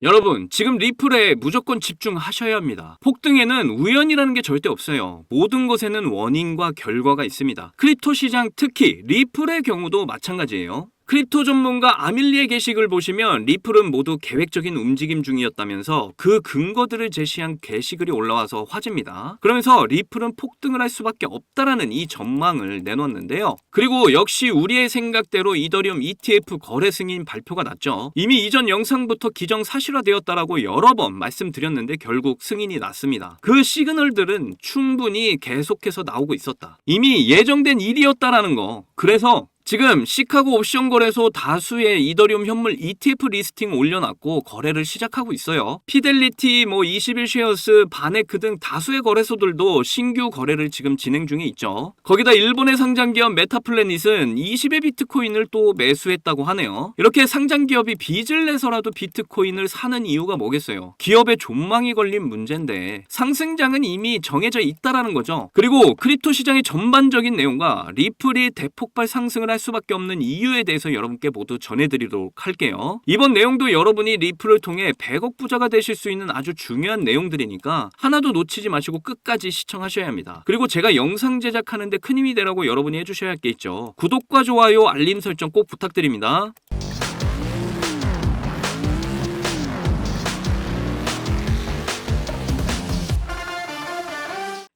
여러분, 지금 리플에 무조건 집중하셔야 합니다. 폭등에는 우연이라는 게 절대 없어요. 모든 것에는 원인과 결과가 있습니다. 크립토 시장, 특히 리플의 경우도 마찬가지예요. 크립토 전문가 아밀리의 게시글 보시면 리플은 모두 계획적인 움직임 중이었다면서 그 근거들을 제시한 게시글이 올라와서 화제입니다. 그러면서 리플은 폭등을 할 수밖에 없다라는 이 전망을 내놓았는데요. 그리고 역시 우리의 생각대로 이더리움 ETF 거래 승인 발표가 났죠. 이미 이전 영상부터 기정사실화되었다라고 여러 번 말씀드렸는데 결국 승인이 났습니다. 그 시그널들은 충분히 계속해서 나오고 있었다. 이미 예정된 일이었다라는 거. 그래서 지금 시카고 옵션 거래소 다수의 이더리움 현물 ETF 리스팅 올려놨고 거래를 시작하고 있어요. 피델리티, 21쉐어스, 바네크 등 다수의 거래소들도 신규 거래를 지금 진행 중에 있죠. 거기다 일본의 상장기업 메타플래닛은 20의 비트코인을 또 매수했다고 하네요. 이렇게 상장기업이 빚을 내서라도 비트코인을 사는 이유가 뭐겠어요? 기업의 존망이 걸린 문제인데 상승장은 이미 정해져 있다라는 거죠. 그리고 크립토 시장의 전반적인 내용과 리플이 대폭발 상승을 할 수밖에 없는 이유에 대해서 여러분께 모두 전해드리도록 할게요. 이번 내용도 여러분이 리플을 통해 100억 부자가 되실 수 있는 아주 중요한 내용들이니까 하나도 놓치지 마시고 끝까지 시청하셔야 합니다. 그리고 제가 영상 제작하는데 큰 힘이 되라고 여러분이 해주셔야 할 게 있죠. 구독과 좋아요, 알림 설정 꼭 부탁드립니다.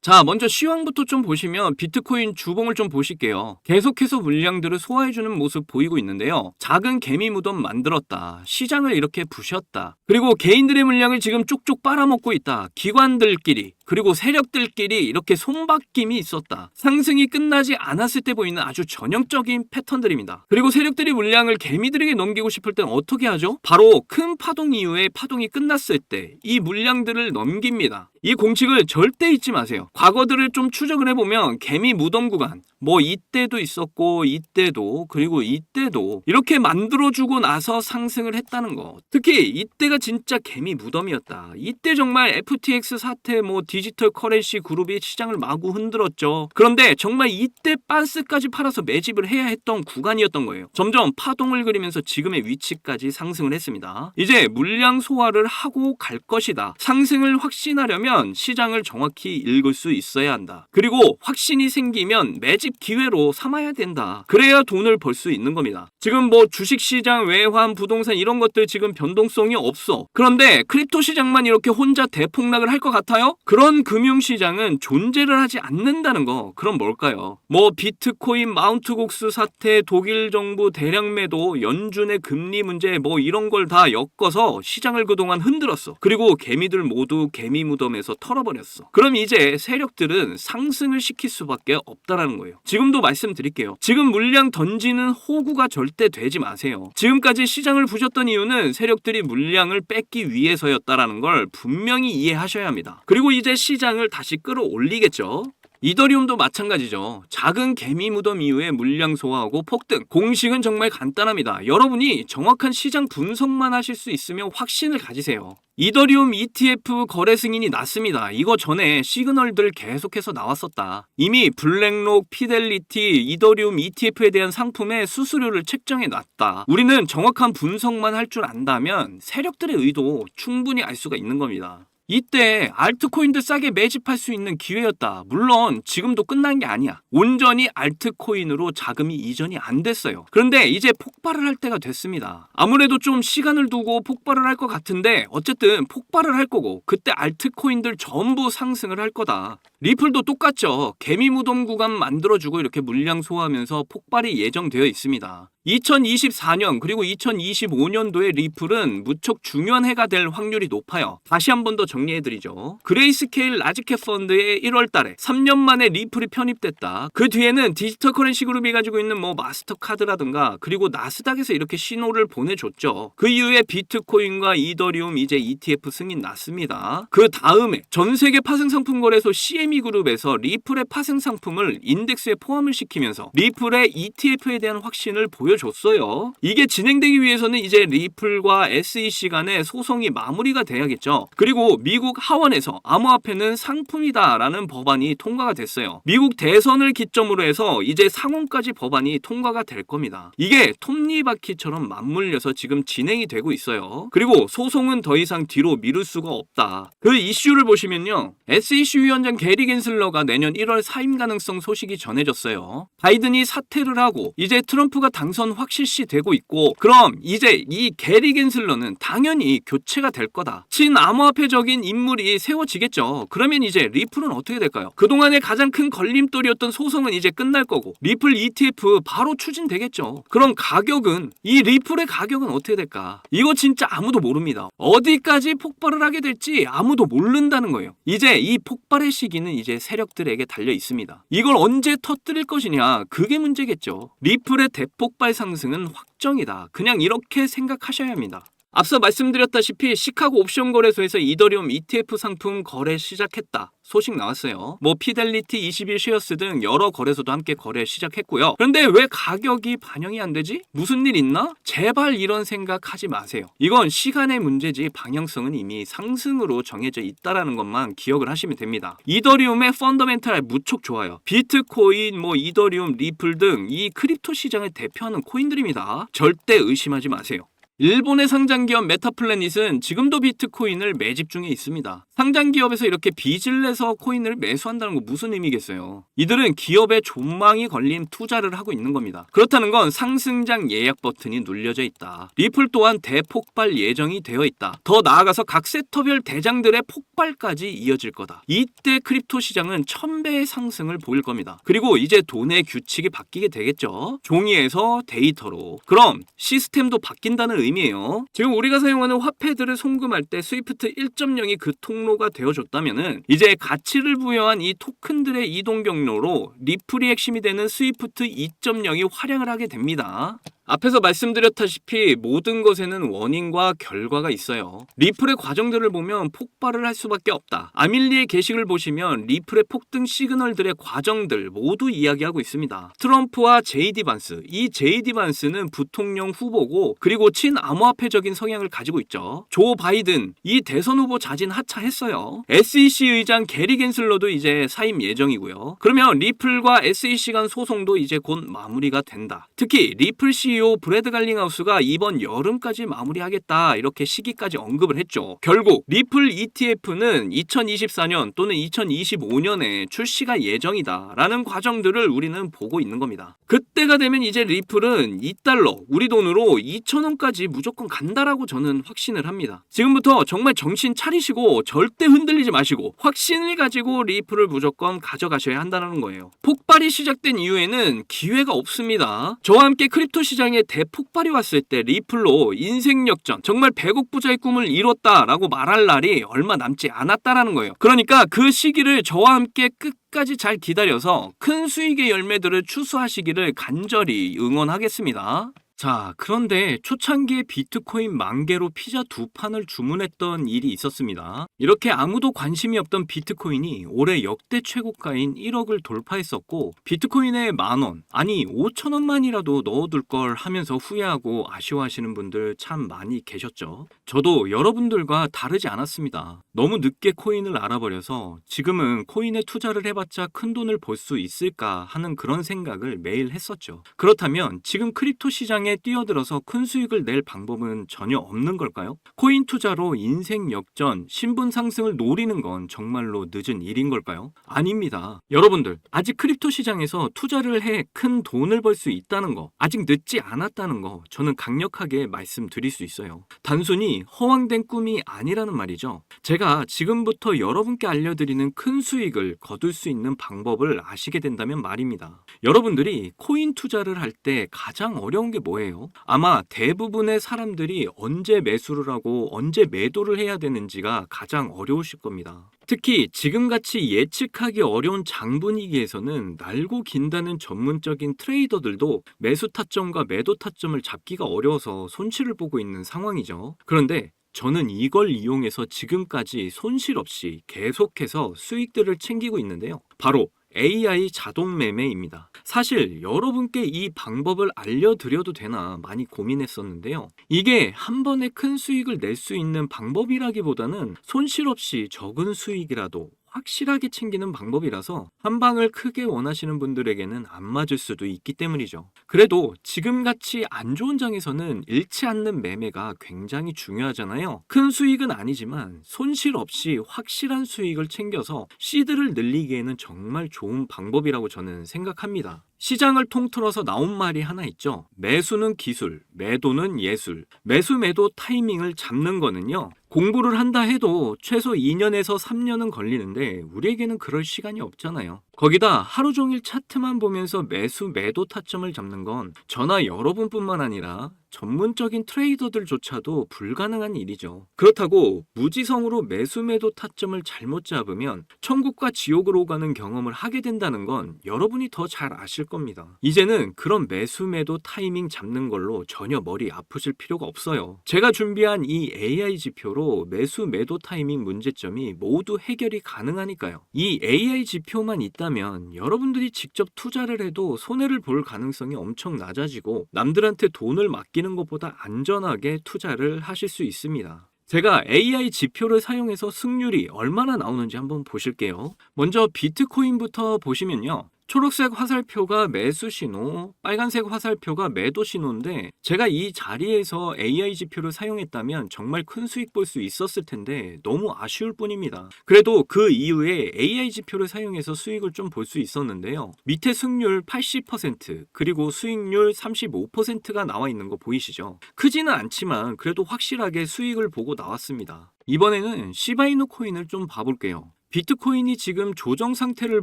자, 먼저 시황부터 좀 보시면 비트코인 주봉을 좀 보실게요. 계속해서 물량들을 소화해주는 모습 보이고 있는데요. 작은 개미 무덤 만들었다. 시장을 이렇게 부셨다. 그리고 개인들의 물량을 지금 쪽쪽 빨아먹고 있다. 기관들끼리 그리고 세력들끼리 이렇게 손바뀜이 있었다. 상승이 끝나지 않았을 때 보이는 아주 전형적인 패턴들입니다. 그리고 세력들이 물량을 개미들에게 넘기고 싶을 땐 어떻게 하죠? 바로 큰 파동 이후에 파동이 끝났을 때 이 물량들을 넘깁니다. 이 공식을 절대 잊지 마세요. 과거들을 좀 추적을 해보면 개미 무덤 구간 이때도 있었고 이때도 그리고 이때도 이렇게 만들어주고 나서 상승을 했다는 거. 특히 이때가 진짜 개미 무덤이었다. 이때 정말 FTX 사태 디지털 커런시 그룹이 시장을 마구 흔들었죠. 그런데 정말 이때 빤스까지 팔아서 매집을 해야 했던 구간이었던 거예요. 점점 파동을 그리면서 지금의 위치까지 상승을 했습니다. 이제 물량 소화를 하고 갈 것이다. 상승을 확신하려면 시장을 정확히 읽을 수 있어야 한다. 그리고 확신이 생기면 매집 기회로 삼아야 된다. 그래야 돈을 벌 수 있는 겁니다. 지금 주식시장, 외환, 부동산 이런 것들 지금 변동성이 없어. 그런데 크립토 시장만 이렇게 혼자 대폭락을 할 것 같아요? 그런 금융시장은 존재를 하지 않는다는 거. 그럼 뭘까요? 비트코인 마운트 곡수 사태, 독일 정부 대량 매도, 연준의 금리 문제 이런 걸 다 엮어서 시장을 그동안 흔들었어. 그리고 개미들 모두 개미 무덤에서 털어버렸어. 그럼 이제 세력들은 상승을 시킬 수밖에 없다라는 거예요. 지금도 말씀드릴게요. 지금 물량 던지는 호구가 절대 되지 마세요. 지금까지 시장을 부셨던 이유는 세력들이 물량을 뺏기 위해서였다라는 걸 분명히 이해하셔야 합니다. 그리고 이제 시장을 다시 끌어올리겠죠. 이더리움도 마찬가지죠. 작은 개미 무덤 이후에 물량 소화하고 폭등. 공식은 정말 간단합니다. 여러분이 정확한 시장 분석만 하실 수 있으면 확신을 가지세요. 이더리움 ETF 거래 승인이 났습니다. 이거 전에 시그널들 계속해서 나왔었다. 이미 블랙록, 피델리티, 이더리움 ETF에 대한 상품의 수수료를 책정해 놨다. 우리는 정확한 분석만 할 줄 안다면 세력들의 의도 충분히 알 수가 있는 겁니다. 이때 알트코인들 싸게 매집할 수 있는 기회였다. 물론 지금도 끝난 게 아니야. 온전히 알트코인으로 자금이 이전이 안 됐어요. 그런데 이제 폭발을 할 때가 됐습니다. 아무래도 좀 시간을 두고 폭발을 할 것 같은데 어쨌든 폭발을 할 거고 그때 알트코인들 전부 상승을 할 거다. 리플도 똑같죠. 개미 무덤 구간 만들어주고 이렇게 물량 소화하면서 폭발이 예정되어 있습니다. 2024년 그리고 2025년도에 리플은 무척 중요한 해가 될 확률이 높아요. 다시 한 번 더 정리해드리죠. 그레이스케일 라지캡 펀드의 1월달에 3년 만에 리플이 편입됐다. 그 뒤에는 디지털 커런시 그룹이 가지고 있는 마스터카드라든가 그리고 나스닥에서 이렇게 신호를 보내줬죠. 그 이후에 비트코인과 이더리움 이제 ETF 승인 났습니다. 그 다음에 전 세계 파생 상품 거래소 CME 그룹에서 리플의 파생 상품을 인덱스에 포함을 시키면서 리플의 ETF에 대한 확신을 보여 보여줬어요. 이게 진행되기 위해서는 이제 리플과 SEC 간의 소송이 마무리가 돼야겠죠. 그리고 미국 하원에서 암호화폐는 상품이다라는 법안이 통과가 됐어요. 미국 대선을 기점으로 해서 이제 상원까지 법안이 통과가 될 겁니다. 이게 톱니바퀴처럼 맞물려서 지금 진행이 되고 있어요. 그리고 소송은 더 이상 뒤로 미룰 수가 없다. 그 이슈를 보시면요. SEC 위원장 게리 겐슬러가 내년 1월 사임 가능성 소식이 전해졌어요. 바이든이 사퇴를 하고 이제 트럼프가 당선 확실시 되고 있고, 그럼 이제 이 게리 겐슬러는 당연히 교체가 될 거다. 친암호화폐적인 인물이 세워지겠죠. 그러면 이제 리플은 어떻게 될까요? 그동안의 가장 큰 걸림돌이었던 소송은 이제 끝날 거고 리플 ETF 바로 추진되겠죠. 그럼 가격은, 이 리플의 가격은 어떻게 될까? 이거 진짜 아무도 모릅니다. 어디까지 폭발을 하게 될지 아무도 모른다는 거예요. 이제 이 폭발의 시기는 이제 세력들에게 달려 있습니다. 이걸 언제 터뜨릴 것이냐, 그게 문제겠죠. 리플의 대폭발 상승은 확정이다. 그냥 이렇게 생각하셔야 합니다. 앞서 말씀드렸다시피 시카고 옵션 거래소에서 이더리움 ETF 상품 거래 시작했다. 소식 나왔어요. 피델리티 21 쉐어스 등 여러 거래소도 함께 거래 시작했고요. 그런데 왜 가격이 반영이 안 되지? 무슨 일 있나? 제발 이런 생각하지 마세요. 이건 시간의 문제지 방향성은 이미 상승으로 정해져 있다라는 것만 기억을 하시면 됩니다. 이더리움의 펀더멘탈 무척 좋아요. 비트코인, 이더리움, 리플 등 이 크립토 시장을 대표하는 코인들입니다. 절대 의심하지 마세요. 일본의 상장기업 메타플래닛은 지금도 비트코인을 매집 중에 있습니다. 상장기업에서 이렇게 빚을 내서 코인을 매수한다는 거 무슨 의미겠어요? 이들은 기업에 존망이 걸린 투자를 하고 있는 겁니다. 그렇다는 건 상승장 예약 버튼이 눌려져 있다. 리플 또한 대폭발 예정이 되어 있다. 더 나아가서 각 섹터별 대장들의 폭발까지 이어질 거다. 이때 크립토 시장은 1000배의 상승을 보일 겁니다. 그리고 이제 돈의 규칙이 바뀌게 되겠죠. 종이에서 데이터로. 그럼 시스템도 바뀐다는 의미예요. 지금 우리가 사용하는 화폐들을 송금할 때 스위프트 1.0이 그 통로가 되어줬다면은 이제 가치를 부여한 이 토큰들의 이동 경로로 리플이 핵심이 되는 스위프트 2.0이 활약을 하게 됩니다. 앞에서 말씀드렸다시피 모든 것에는 원인과 결과가 있어요. 리플의 과정들을 보면 폭발을 할 수밖에 없다. 아밀리의 게시글 보시면 리플의 폭등 시그널들의 과정들 모두 이야기하고 있습니다. 트럼프와 JD 반스, 이 JD 반스는 부통령 후보고 그리고 친암호화폐적인 성향을 가지고 있죠. 조 바이든, 이 대선 후보 자진 하차했어요. SEC 의장 게리 겐슬러도 이제 사임 예정이고요. 그러면 리플과 SEC 간 소송도 이제 곧 마무리가 된다. 특히 리플 CEO 브래드 갈링하우스가 이번 여름까지 마무리하겠다, 이렇게 시기까지 언급을 했죠. 결국 리플 ETF는 2024년 또는 2025년에 출시가 예정이다 라는 과정들을 우리는 보고 있는 겁니다. 그때가 되면 이제 리플은 $2, 우리 돈으로 2,000원까지 무조건 간다라고 저는 확신을 합니다. 지금부터 정말 정신 차리시고 절대 흔들리지 마시고 확신을 가지고 리플을 무조건 가져가셔야 한다는 거예요. 폭발이 시작된 이후에는 기회가 없습니다. 저와 함께 크립토 시장에 대폭발이 왔을 때 리플로 인생 역전, 정말 100억 부자의 꿈을 이뤘다라고 말할 날이 얼마 남지 않았다라는 거예요. 그러니까 그 시기를 저와 함께 끝까지 잘 기다려서 큰 수익의 열매들을 추수하시기를 간절히 응원하겠습니다. 자, 그런데 초창기에 비트코인 10,000개로 피자 2판을 주문했던 일이 있었습니다. 이렇게 아무도 관심이 없던 비트코인이 올해 역대 최고가인 1억을 돌파했었고, 비트코인에 10,000원, 아니 5,000원만이라도 넣어둘 걸 하면서 후회하고 아쉬워하시는 분들 참 많이 계셨죠. 저도 여러분들과 다르지 않았습니다. 너무 늦게 코인을 알아버려서 지금은 코인에 투자를 해봤자 큰 돈을 벌 수 있을까 하는 그런 생각을 매일 했었죠. 그렇다면 지금 크립토 시장에 뛰어들어서 큰 수익을 낼 방법은 전혀 없는 걸까요? 코인 투자로 인생 역전, 신분 상승을 노리는 건 정말로 늦은 일인 걸까요? 아닙니다. 여러분들, 아직 크립토 시장에서 투자를 해 큰 돈을 벌 수 있다는 거, 아직 늦지 않았다는 거 저는 강력하게 말씀드릴 수 있어요. 단순히 허황된 꿈이 아니라는 말이죠. 제가 지금부터 여러분께 알려드리는 큰 수익을 거둘 수 있는 방법을 아시게 된다면 말입니다. 여러분들이 코인 투자를 할 때 가장 어려운 게 뭐예요? 아마 대부분의 사람들이 언제 매수를 하고 언제 매도를 해야 되는지가 가장 어려우실 겁니다. 특히 지금같이 예측하기 어려운 장분위기에서는 날고 긴다는 전문적인 트레이더들도 매수 타점과 매도 타점을 잡기가 어려워서 손실을 보고 있는 상황이죠. 그런데 저는 이걸 이용해서 지금까지 손실 없이 계속해서 수익들을 챙기고 있는데요. 바로 AI 자동 매매입니다. 사실 여러분께 이 방법을 알려드려도 되나 많이 고민했었는데요. 이게 한 번에 큰 수익을 낼 수 있는 방법이라기보다는 손실 없이 적은 수익이라도 확실하게 챙기는 방법이라서 한 방을 크게 원하시는 분들에게는 안 맞을 수도 있기 때문이죠. 그래도 지금같이 안 좋은 장에서는 잃지 않는 매매가 굉장히 중요하잖아요. 큰 수익은 아니지만 손실 없이 확실한 수익을 챙겨서 시드를 늘리기에는 정말 좋은 방법이라고 저는 생각합니다. 시장을 통틀어서 나온 말이 하나 있죠. 매수는 기술, 매도는 예술. 매수 매도 타이밍을 잡는 거는요. 공부를 한다 해도 최소 2년에서 3년은 걸리는데 우리에게는 그럴 시간이 없잖아요. 거기다 하루 종일 차트만 보면서 매수 매도 타점을 잡는 건 저나 여러분뿐만 아니라 전문적인 트레이더들조차도 불가능한 일이죠. 그렇다고 무지성으로 매수 매도 타점을 잘못 잡으면 천국과 지옥으로 가는 경험을 하게 된다는 건 여러분이 더 잘 아실 겁니다. 이제는 그런 매수 매도 타이밍 잡는 걸로 전혀 머리 아프실 필요가 없어요. 제가 준비한 이 AI 지표로 매수 매도 타이밍 문제점이 모두 해결이 가능하니까요. 이 AI 지표만 있다면 여러분들이 직접 투자를 해도 손해를 볼 가능성이 엄청 낮아지고 남들한테 돈을 맡기는 것보다 안전하게 투자를 하실 수 있습니다. 제가 AI 지표를 사용해서 승률이 얼마나 나오는지 한번 보실게요. 먼저 비트코인부터 보시면요. 초록색 화살표가 매수 신호, 빨간색 화살표가 매도 신호인데 제가 이 자리에서 AI 지표를 사용했다면 정말 큰 수익 볼 수 있었을 텐데 너무 아쉬울 뿐입니다. 그래도 그 이후에 AI 지표를 사용해서 수익을 좀 볼 수 있었는데요. 밑에 승률 80% 그리고 수익률 35%가 나와 있는 거 보이시죠? 크지는 않지만 그래도 확실하게 수익을 보고 나왔습니다. 이번에는 시바이누 코인을 좀 봐볼게요. 비트코인이 지금 조정 상태를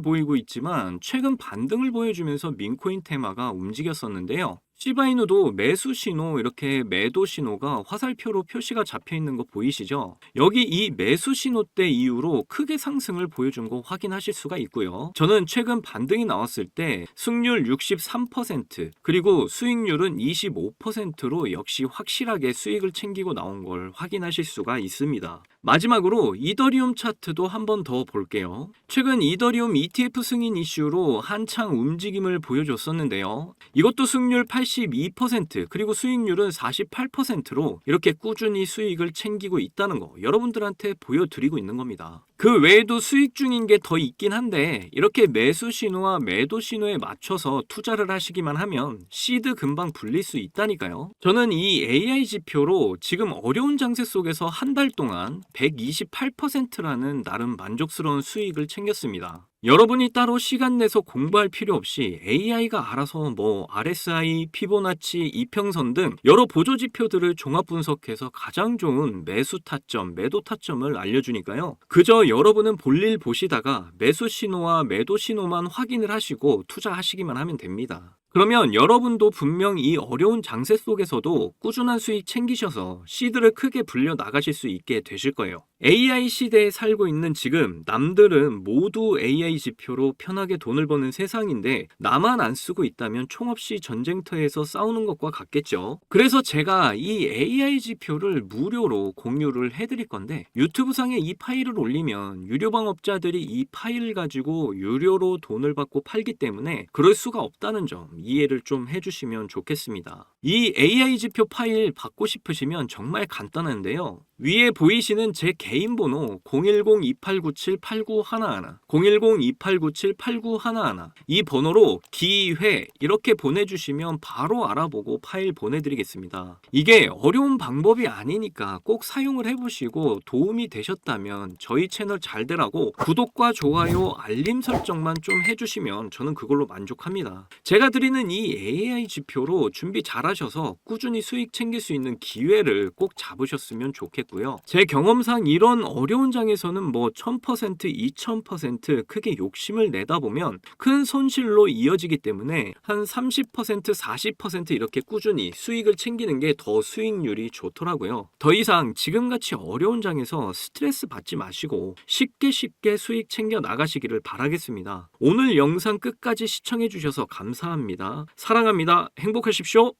보이고 있지만 최근 반등을 보여주면서 민코인 테마가 움직였었는데요. 시바이누도 매수 신호, 이렇게 매도 신호가 화살표로 표시가 잡혀 있는 거 보이시죠? 여기 이 매수 신호 때 이후로 크게 상승을 보여준 거 확인하실 수가 있고요. 저는 최근 반등이 나왔을 때 승률 63% 그리고 수익률은 25%로 역시 확실하게 수익을 챙기고 나온 걸 확인하실 수가 있습니다. 마지막으로 이더리움 차트도 한 번 더 볼게요. 최근 이더리움 ETF 승인 이슈로 한창 움직임을 보여줬었는데요. 이것도 승률 82% 그리고 수익률은 48%로 이렇게 꾸준히 수익을 챙기고 있다는 거 여러분들한테 보여드리고 있는 겁니다. 그 외에도 수익 중인 게 더 있긴 한데 이렇게 매수 신호와 매도 신호에 맞춰서 투자를 하시기만 하면 시드 금방 불릴 수 있다니까요. 저는 이 AI 지표로 지금 어려운 장세 속에서 한 달 동안 128%라는 나름 만족스러운 수익을 챙겼습니다. 여러분이 따로 시간 내서 공부할 필요 없이 AI가 알아서 RSI, 피보나치, 이평선 등 여러 보조 지표들을 종합 분석해서 가장 좋은 매수 타점, 매도 타점을 알려주니까요. 그저 여러분은 볼일 보시다가 매수 신호와 매도 신호만 확인을 하시고 투자하시기만 하면 됩니다. 그러면 여러분도 분명 이 어려운 장세 속에서도 꾸준한 수익 챙기셔서 시드를 크게 불려 나가실 수 있게 되실 거예요. AI 시대에 살고 있는 지금 남들은 모두 AI 지표로 편하게 돈을 버는 세상인데 나만 안 쓰고 있다면 총없이 전쟁터에서 싸우는 것과 같겠죠. 그래서 제가 이 AI 지표를 무료로 공유를 해드릴 건데 유튜브상에 이 파일을 올리면 유료방업자들이 이 파일을 가지고 유료로 돈을 받고 팔기 때문에 그럴 수가 없다는 점 이해를 좀 해주시면 좋겠습니다. 이 AI 지표 파일 받고 싶으시면 정말 간단한데요. 위에 보이시는 제 개인 번호 010-2897-8911 010-2897-8911 이 번호로 기회 이렇게 보내주시면 바로 알아보고 파일 보내드리겠습니다. 이게 어려운 방법이 아니니까 꼭 사용을 해보시고 도움이 되셨다면 저희 채널 잘 되라고 구독과 좋아요 알림 설정만 좀 해주시면 저는 그걸로 만족합니다. 제가 드리는 이 AI 지표로 준비 잘하셔서 꾸준히 수익 챙길 수 있는 기회를 꼭 잡으셨으면 좋겠고요. 제 경험상 이런 어려운 장에서는 1000%, 2000% 크게 욕심을 내다 보면 큰 손실로 이어지기 때문에 한 30%, 40% 이렇게 꾸준히 수익을 챙기는 게 더 수익률이 좋더라고요. 더 이상 지금같이 어려운 장에서 스트레스 받지 마시고 쉽게 수익 챙겨 나가시기를 바라겠습니다. 오늘 영상 끝까지 시청해 주셔서 감사합니다. 사랑합니다. 행복하십시오.